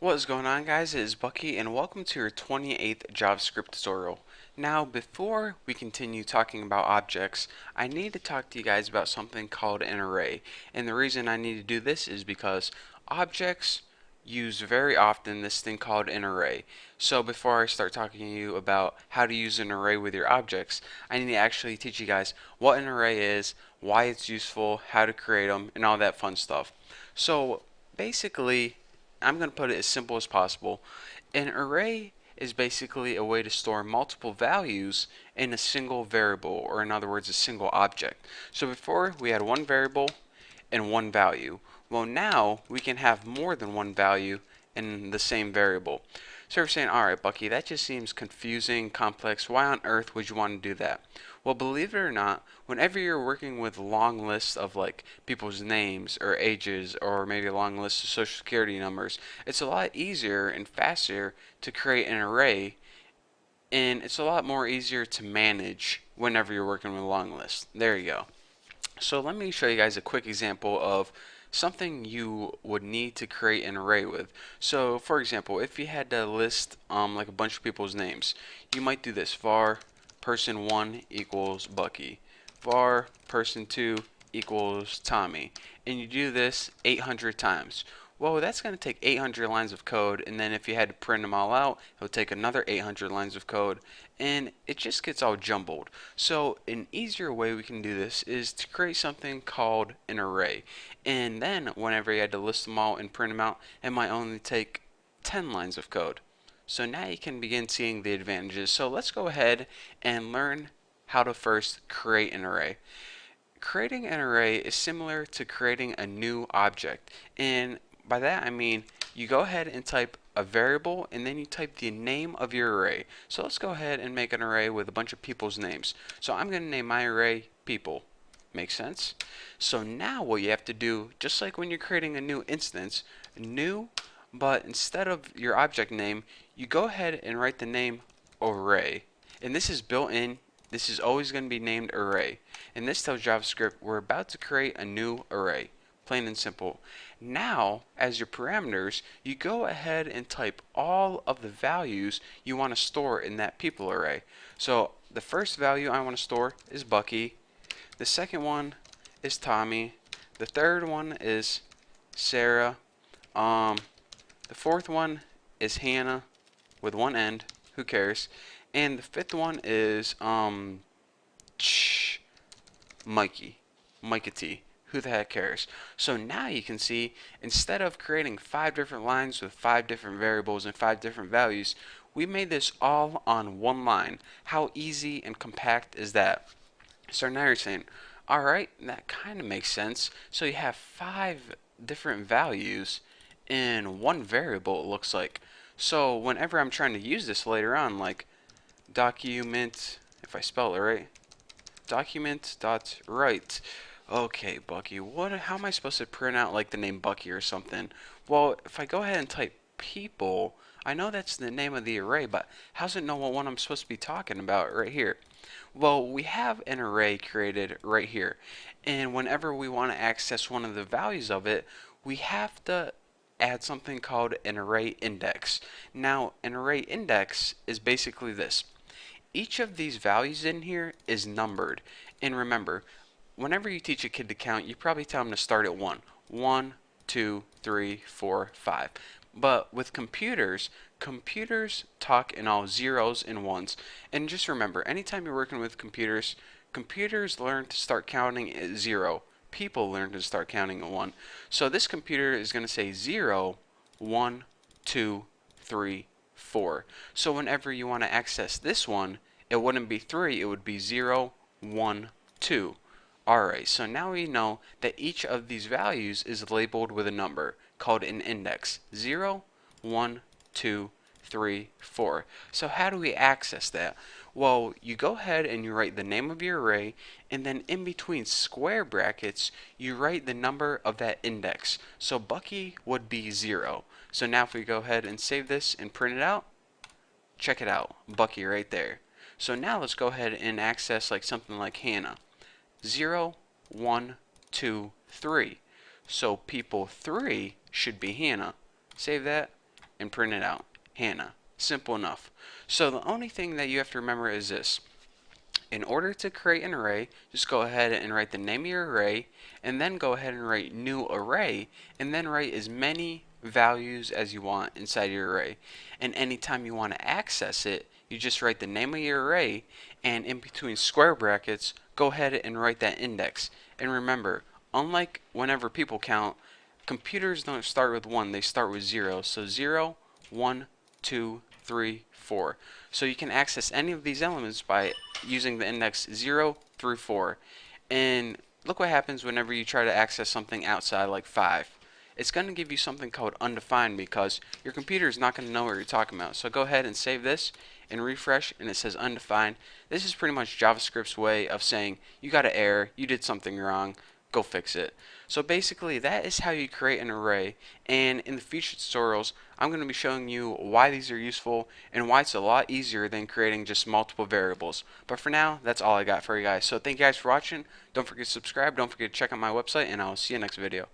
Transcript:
What is going on, guys? It is Bucky and welcome to your 28th JavaScript tutorial. Now before we continue talking about objects, I need to talk to you guys about something called an array. And the reason I need to do this is because objects use very often this thing called an array. So before I start talking to you about how to use an array with your objects, I need to actually teach you guys what an array is, why it's useful, how to create them, and all that fun stuff. So basically, I'm going to put it as simple as possible. An array is basically a way to store multiple values in a single variable, or in other words, a single object. So before we had one variable and one value. Well, now we can have more than one value in the same variable. So we're saying, alright, Bucky, that just seems confusing, complex. Why on earth would you want to do that? Well, believe it or not, whenever you're working with long lists of like people's names or ages or maybe a long list of social security numbers, it's a lot easier and faster to create an array, and it's a lot more easier to manage whenever you're working with a long list. There you go. So let me show you guys a quick example of something you would need to create an array with. So for example, if you had to list like a bunch of people's names, you might do this: var person 1 equals Bucky, var person 2 equals Tommy, and you do this 800 times. Well, that's going to take 800 lines of code, and then if you had to print them all out, it would take another 800 lines of code, and it just gets all jumbled. So an easier way we can do this is to create something called an array, and then whenever you had to list them all and print them out, it might only take 10 lines of code. So now you can begin seeing the advantages. So let's go ahead and learn how to first create an array. Creating an array is similar to creating a new object, and by that I mean you go ahead and type a variable and then you type the name of your array. So let's go ahead and make an array with a bunch of people's names. So I'm going to name my array people. Makes sense? So now what you have to do, just like when you're creating a new instance, new, but instead of your object name, you go ahead and write the name array. And this is built in. This is always going to be named array. And this tells JavaScript we're about to create a new array. Plain and simple. Now, as your parameters, you go ahead and type all of the values you want to store in that people array. So the first value I want to store is Bucky. The second one is Tommy. The third one is Sarah. The fourth one is Hannah with one end. Who cares? And the fifth one is Mikey. Mikey T. Who the heck cares? So now you can see, instead of creating 5 different lines with 5 different variables and 5 different values, we made this all on one line. How easy and compact is that? So now you're saying, alright, that kind of makes sense. So you have 5 different values in one variable, it looks like. So whenever I'm trying to use this later on, like document, if I spell it right, document.write. Okay, Bucky, how am I supposed to print out like the name Bucky or something? Well, if I go ahead and type people, I know that's the name of the array, but how does it know what one I'm supposed to be talking about right here? Well, we have an array created right here, and whenever we want to access one of the values of it, we have to add something called an array index. Now, an array index is basically this. Each of these values in here is numbered. And remember, whenever you teach a kid to count, you probably tell them to start at 1. 1, 2, 3, 4, 5. But with computers, computers talk in all zeros and ones. And just remember, anytime you're working with computers, computers learn to start counting at 0. People learn to start counting at 1. So this computer is going to say 0, 1, 2, 3, 4. So whenever you want to access this one, it wouldn't be 3, it would be 0, 1, 2. Alright, so now we know that each of these values is labeled with a number called an index. 0, 1, 2, 3, 4. So how do we access that? Well, you go ahead and you write the name of your array, and then in between square brackets, you write the number of that index. So Bucky would be 0. So now if we go ahead and save this and print it out, check it out, Bucky right there. So now let's go ahead and access like something like Hannah. 0, 1, 2, 3. So people 3 should be Hannah. Save that and print it out. Hannah. Simple enough. So the only thing that you have to remember is this. In order to create an array, just go ahead and write the name of your array, and then go ahead and write new array, and then write as many values as you want inside your array. And anytime you want to access it, you just write the name of your array, and in between square brackets, go ahead and write that index. And remember, unlike whenever people count, computers don't start with 1, they start with 0. So 0, 1, 2, 3, 4. So you can access any of these elements by using the index 0 through 4. And look what happens whenever you try to access something outside like 5. It's going to give you something called undefined because your computer is not going to know what you're talking about. So go ahead and save this and refresh, and it says undefined. This is pretty much JavaScript's way of saying you got an error, you did something wrong, go fix it. So basically that is how you create an array, and in the future tutorials I'm going to be showing you why these are useful and why it's a lot easier than creating just multiple variables. But for now, that's all I got for you guys. So thank you guys for watching. Don't forget to subscribe, don't forget to check out my website, and I'll see you next video.